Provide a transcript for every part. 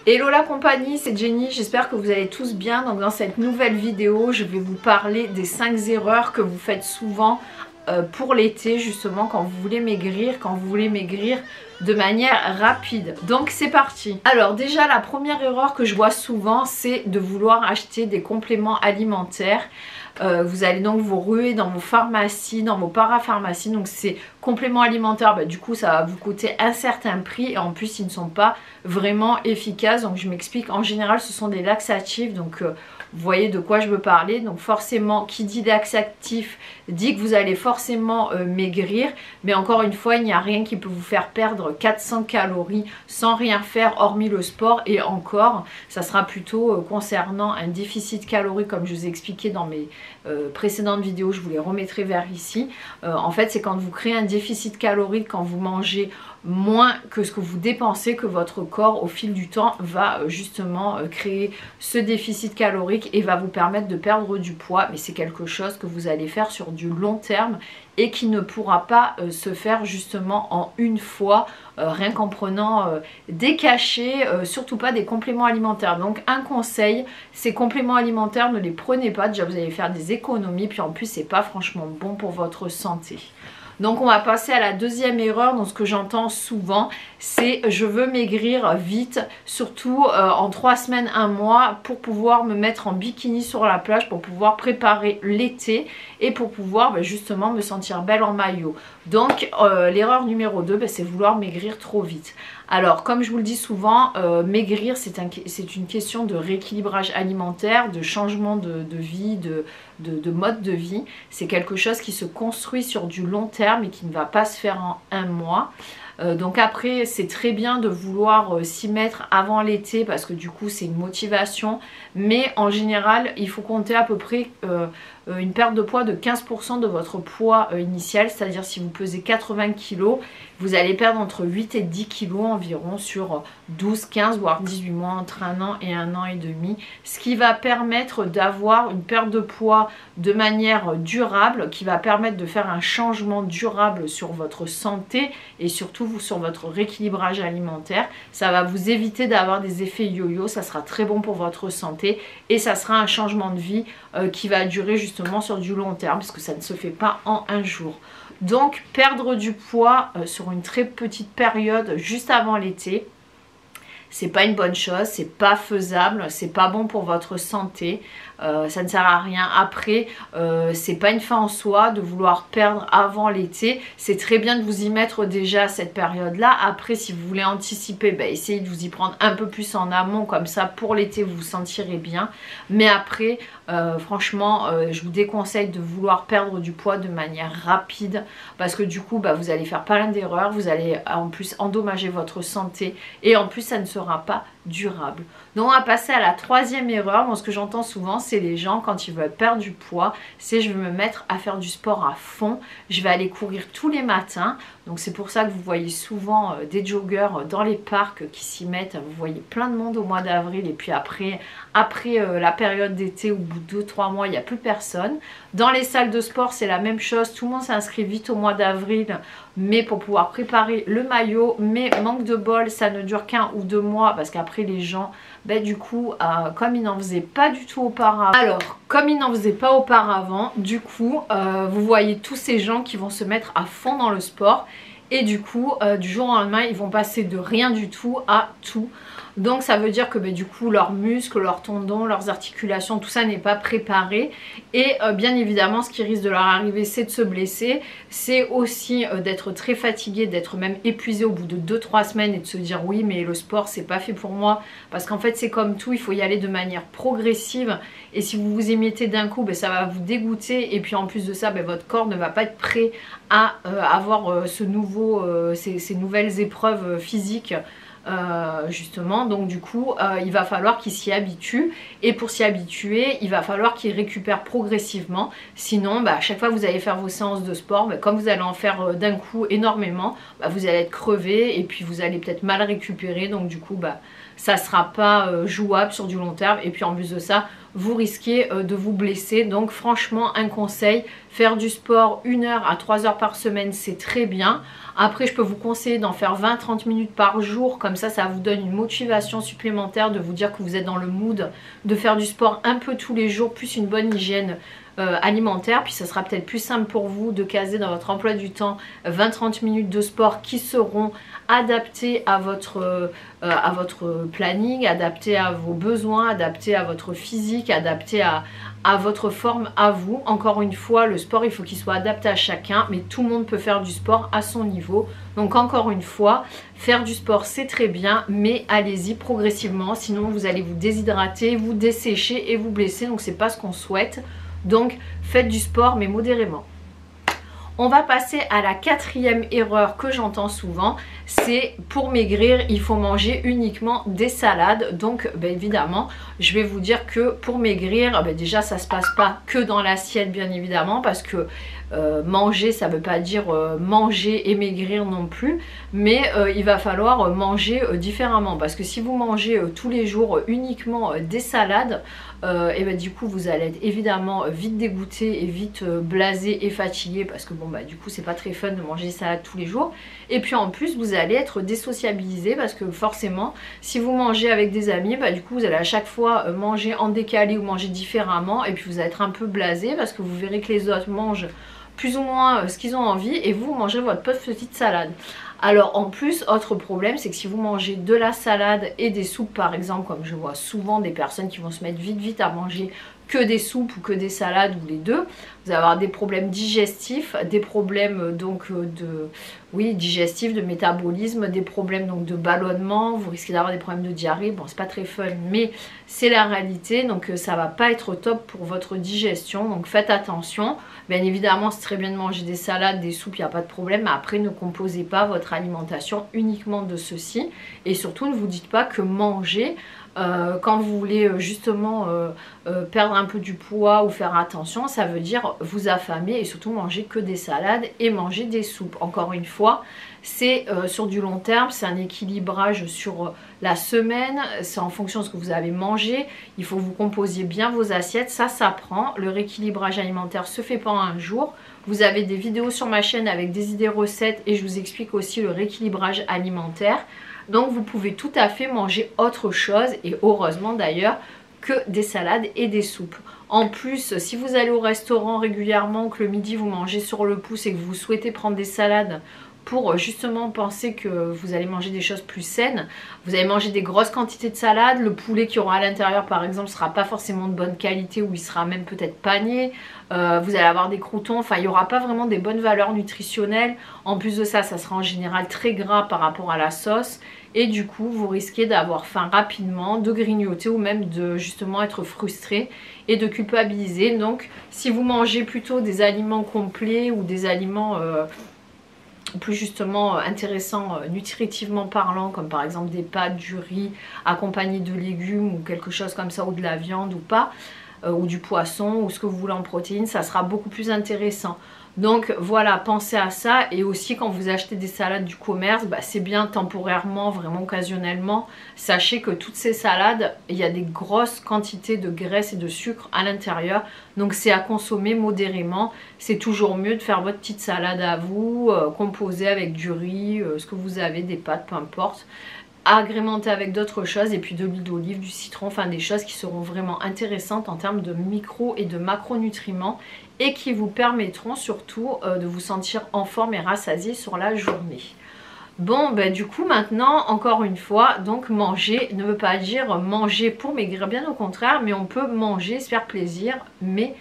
Hello la compagnie, c'est Jenny, j'espère que vous allez tous bien. Donc dans cette nouvelle vidéo, je vais vous parler des 5 erreurs que vous faites souvent pour l'été, justement quand vous voulez maigrir, de manière rapide. Donc c'est parti. Alors déjà la première erreur que je vois souvent, c'est de vouloir acheter des compléments alimentaires. Vous allez donc vous ruer dans vos pharmacies, dans vos parapharmacies. Donc ces compléments alimentaires, du coup ça va vous coûter un certain prix et en plus ils ne sont pas vraiment efficaces. Donc je m'explique, en général ce sont des laxatifs, donc vous voyez de quoi je veux parler. Donc forcément, qui dit laxatif dit que vous allez forcément maigrir. Mais encore une fois, il n'y a rien qui peut vous faire perdre 400 calories sans rien faire hormis le sport. Et encore, ça sera plutôt concernant un déficit calorique comme je vous ai expliqué dans mes précédentes vidéos. Je vous les remettrai vers ici. En fait, c'est quand vous créez un déficit calorique, quand vous mangez moins que ce que vous dépensez, que votre corps au fil du temps va justement créer ce déficit calorique et va vous permettre de perdre du poids. Mais c'est quelque chose que vous allez faire sur du long terme et qui ne pourra pas se faire justement en une fois, rien qu'en prenant des cachets, surtout pas des compléments alimentaires. Donc un conseil, ces compléments alimentaires, ne les prenez pas, déjà vous allez faire des économies, puis en plus c'est pas franchement bon pour votre santé. Donc on va passer à la deuxième erreur. Donc ce que j'entends souvent, c'est je veux maigrir vite, surtout en 3 semaines, 1 mois, pour pouvoir me mettre en bikini sur la plage, pour pouvoir préparer l'été et pour pouvoir justement me sentir belle en maillot. Donc l'erreur numéro 2, c'est vouloir maigrir trop vite. Alors comme je vous le dis souvent, maigrir c'est une question de rééquilibrage alimentaire, de changement de vie, de mode de vie. C'est quelque chose qui se construit sur du long terme et qui ne va pas se faire en 1 mois. Donc après c'est très bien de vouloir s'y mettre avant l'été parce que du coup c'est une motivation, mais en général il faut compter à peu près une perte de poids de 15% de votre poids initial, c'est-à-dire si vous pesez 80 kg, vous allez perdre entre 8 et 10 kg environ sur 12, 15 voire 18 mois, entre 1 an et 1 an et demi, ce qui va permettre d'avoir une perte de poids de manière durable, qui va permettre de faire un changement durable sur votre santé et surtout sur votre rééquilibrage alimentaire. Ça va vous éviter d'avoir des effets yo-yo, ça sera très bon pour votre santé et ça sera un changement de vie qui va durer justement sur du long terme parce que ça ne se fait pas en un jour. Donc perdre du poids sur une très petite période juste avant l'été, c'est pas une bonne chose, c'est pas faisable, c'est pas bon pour votre santé, ça ne sert à rien. Après, c'est pas une fin en soi de vouloir perdre avant l'été, c'est très bien de vous y mettre déjà à cette période-là. Après, si vous voulez anticiper, essayez de vous y prendre un peu plus en amont, comme ça pour l'été vous vous sentirez bien. Mais après, franchement, je vous déconseille de vouloir perdre du poids de manière rapide parce que du coup, vous allez faire plein d'erreurs, vous allez en plus endommager votre santé et en plus ça ne sera pas durable. Donc on va passer à la troisième erreur. Moi ce que j'entends souvent, c'est les gens quand ils veulent perdre du poids, c'est je vais me mettre à faire du sport à fond, je vais aller courir tous les matins. Donc c'est pour ça que vous voyez souvent des joggeurs dans les parcs qui s'y mettent. Vous voyez plein de monde au mois d'avril et puis après la période d'été, au bout de 2-3 mois, il n'y a plus personne. Dans les salles de sport, c'est la même chose. Tout le monde s'inscrit vite au mois d'avril, mais pour pouvoir préparer le maillot. Mais manque de bol, ça ne dure qu'1 ou 2 mois parce qu'après les gens, du coup, comme ils n'en faisaient pas du tout auparavant. Alors, comme ils n'en faisaient pas auparavant, du coup, vous voyez tous ces gens qui vont se mettre à fond dans le sport. Et du coup, du jour au lendemain, ils vont passer de rien du tout à tout. Donc ça veut dire que du coup leurs muscles, leurs tendons, leurs articulations, tout ça n'est pas préparé. Et bien évidemment ce qui risque de leur arriver, c'est de se blesser. C'est aussi d'être très fatigué, d'être même épuisé au bout de 2-3 semaines et de se dire oui mais le sport c'est pas fait pour moi. Parce qu'en fait c'est comme tout, il faut y aller de manière progressive. Et si vous vous y mettez d'un coup, ça va vous dégoûter. Et puis en plus de ça, votre corps ne va pas être prêt à avoir ces nouvelles épreuves physiques. Justement, donc du coup il va falloir qu'il s'y habitue et pour s'y habituer il va falloir qu'il récupère progressivement, sinon à chaque fois que vous allez faire vos séances de sport, comme vous allez en faire d'un coup énormément, vous allez être crevé et puis vous allez peut-être mal récupérer, donc du coup ça sera pas jouable sur du long terme et puis en plus de ça vous risquez de vous blesser. Donc franchement un conseil, Faire du sport 1 heure à 3 heures par semaine, c'est très bien. Après, je peux vous conseiller d'en faire 20-30 minutes par jour. Comme ça vous donne une motivation supplémentaire de vous dire que vous êtes dans le mood de faire du sport un peu tous les jours, plus une bonne hygiène alimentaire. Puis ça sera peut-être plus simple pour vous de caser dans votre emploi du temps 20-30 minutes de sport qui seront adaptées à votre planning, adaptées à vos besoins, adaptées à votre physique, adaptées à votre forme, à vous. Encore une fois, le sport, il faut qu'il soit adapté à chacun, mais tout le monde peut faire du sport à son niveau. Donc encore une fois, faire du sport, c'est très bien, mais allez-y progressivement, sinon vous allez vous déshydrater, vous dessécher et vous blesser, donc c'est pas ce qu'on souhaite. Donc faites du sport, mais modérément. On va passer à la 4e erreur que j'entends souvent, c'est pour maigrir, il faut manger uniquement des salades. Donc évidemment, je vais vous dire que pour maigrir, déjà ça se passe pas que dans l'assiette bien évidemment, parce que manger ça veut pas dire manger et maigrir non plus, mais il va falloir manger différemment, parce que si vous mangez tous les jours uniquement des salades, et du coup vous allez être évidemment vite dégoûté et vite blasé et fatigué, parce que bon du coup c'est pas très fun de manger des salades tous les jours. Et puis en plus vous allez être désociabilisé, parce que forcément si vous mangez avec des amis, du coup vous allez à chaque fois manger en décalé ou manger différemment, et puis vous allez être un peu blasé parce que vous verrez que les autres mangent plus ou moins ce qu'ils ont envie et vous mangez votre petite salade. Alors en plus, autre problème, c'est que si vous mangez de la salade et des soupes par exemple, comme je vois souvent des personnes qui vont se mettre vite à manger que des soupes ou que des salades ou les deux, vous allez avoir des problèmes digestifs, des problèmes donc digestifs, de métabolisme, des problèmes donc de ballonnement, vous risquez d'avoir des problèmes de diarrhée. Bon, c'est pas très fun, mais c'est la réalité, donc ça va pas être top pour votre digestion, donc faites attention. Bien évidemment, c'est très bien de manger des salades, des soupes, il n'y a pas de problème, mais après ne composez pas votre alimentation uniquement de ceci, et surtout ne vous dites pas que manger quand vous voulez justement perdre un peu du poids ou faire attention, ça veut dire vous affamer et surtout manger que des salades et manger des soupes. Encore une fois, c'est sur du long terme, c'est un équilibrage sur la semaine, c'est en fonction de ce que vous avez mangé. Il faut que vous composiez bien vos assiettes, ça s'apprend. Le rééquilibrage alimentaire se fait pas en un jour. Vous avez des vidéos sur ma chaîne avec des idées recettes et je vous explique aussi le rééquilibrage alimentaire. Donc vous pouvez tout à fait manger autre chose, et heureusement d'ailleurs, que des salades et des soupes. En plus, si vous allez au restaurant régulièrement, que le midi vous mangez sur le pouce et que vous souhaitez prendre des salades pour justement penser que vous allez manger des choses plus saines, vous allez manger des grosses quantités de salades, le poulet qu'il y aura à l'intérieur par exemple ne sera pas forcément de bonne qualité, ou il sera même peut-être pagné, vous allez avoir des croûtons, enfin il n'y aura pas vraiment des bonnes valeurs nutritionnelles. En plus de ça, ça sera en général très gras par rapport à la sauce, et du coup vous risquez d'avoir faim rapidement, de grignoter ou même de justement être frustré et de culpabiliser. Donc si vous mangez plutôt des aliments complets ou des aliments plus justement intéressants nutritivement parlant, comme par exemple des pâtes, du riz accompagné de légumes ou quelque chose comme ça, ou de la viande ou pas, ou du poisson ou ce que vous voulez en protéines, ça sera beaucoup plus intéressant. Donc voilà, pensez à ça. Et aussi quand vous achetez des salades du commerce, c'est bien temporairement, vraiment occasionnellement. Sachez que toutes ces salades, il y a des grosses quantités de graisse et de sucre à l'intérieur. Donc c'est à consommer modérément. C'est toujours mieux de faire votre petite salade à vous, composée avec du riz, ce que vous avez, des pâtes, peu importe, agrémenter avec d'autres choses, et puis de l'huile d'olive, du citron, enfin des choses qui seront vraiment intéressantes en termes de micro et de macronutriments, et qui vous permettront surtout de vous sentir en forme et rassasié sur la journée. Bon, du coup maintenant, encore une fois, donc manger ne veut pas dire manger pour maigrir, bien au contraire, mais on peut manger, se faire plaisir, mais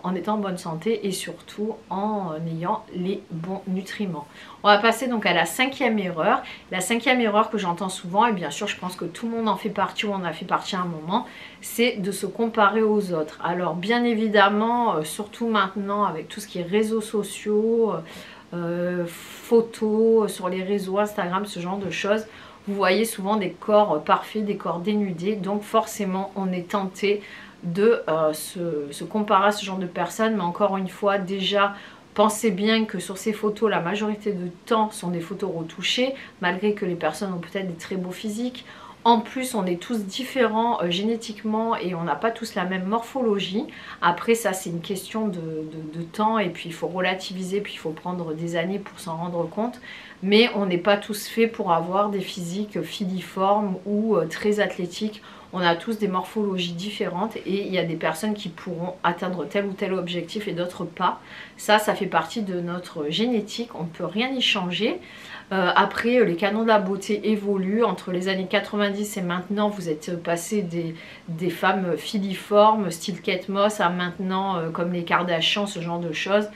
en étant en bonne santé et surtout en ayant les bons nutriments. On va passer donc à la 5e erreur. La 5e erreur que j'entends souvent, et bien sûr je pense que tout le monde en fait partie ou en a fait partie à un moment, c'est de se comparer aux autres. Alors bien évidemment, surtout maintenant avec tout ce qui est réseaux sociaux, photos sur les réseaux, Instagram, ce genre de choses, vous voyez souvent des corps parfaits, des corps dénudés, donc forcément on est tenté de se comparer à ce genre de personnes. Mais encore une fois, déjà pensez bien que sur ces photos, la majorité du temps sont des photos retouchées, malgré que les personnes ont peut-être des très beaux physiques. En plus, on est tous différents génétiquement et on n'a pas tous la même morphologie. Après, ça, c'est une question de temps et puis il faut relativiser, puis il faut prendre des années pour s'en rendre compte. Mais on n'est pas tous faits pour avoir des physiques filiformes ou très athlétiques. On a tous des morphologies différentes et il y a des personnes qui pourront atteindre tel ou tel objectif et d'autres pas. Ça fait partie de notre génétique, on ne peut rien y changer. Après, les canons de la beauté évoluent. Entre les années 90 et maintenant, vous êtes passé des femmes filiformes, style Kate Moss, à maintenant comme les Kardashians, ce genre de choses.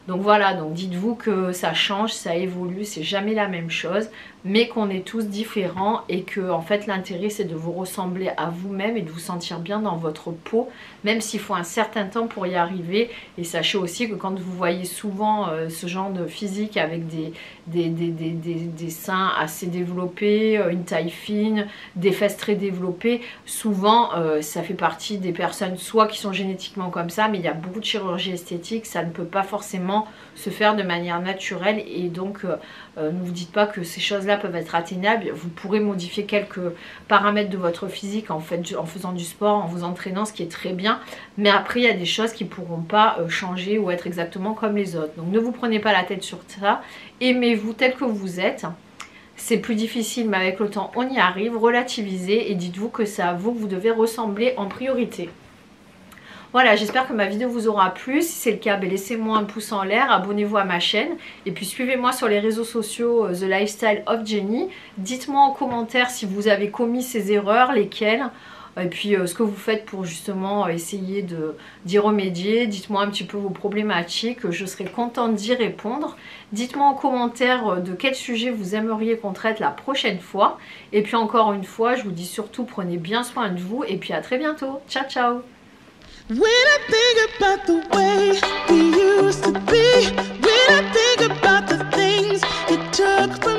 Donc voilà, donc dites-vous que ça change, ça évolue, c'est jamais la même chose, mais qu'on est tous différents et que en fait l'intérêt c'est de vous ressembler à vous-même et de vous sentir bien dans votre peau, même s'il faut un certain temps pour y arriver. Et sachez aussi que quand vous voyez souvent ce genre de physique avec des seins assez développés, une taille fine, des fesses très développées, souvent ça fait partie des personnes soit qui sont génétiquement comme ça, mais il y a beaucoup de chirurgie esthétique, ça ne peut pas forcément se faire de manière naturelle et donc ne vous dites pas que ces choses-là peuvent être atteignables. Vous pourrez modifier quelques paramètres de votre physique en faisant du sport, en vous entraînant, ce qui est très bien, mais après il y a des choses qui ne pourront pas changer ou être exactement comme les autres. Donc ne vous prenez pas la tête sur ça, aimez-vous tel que vous êtes. C'est plus difficile mais avec le temps on y arrive. Relativisez et dites-vous que c'est à vous que vous devez ressembler en priorité. Voilà, j'espère que ma vidéo vous aura plu. Si c'est le cas, laissez-moi un pouce en l'air, abonnez-vous à ma chaîne et puis suivez-moi sur les réseaux sociaux The Lifestyle of Jenny. Dites-moi en commentaire si vous avez commis ces erreurs, lesquelles, et puis ce que vous faites pour justement essayer d'y remédier. Dites-moi un petit peu vos problématiques, je serai contente d'y répondre. Dites-moi en commentaire de quel sujet vous aimeriez qu'on traite la prochaine fois. Et puis encore une fois, je vous dis surtout prenez bien soin de vous et puis à très bientôt. Ciao ciao. When I think about the way we used to be, when I think about the things it took from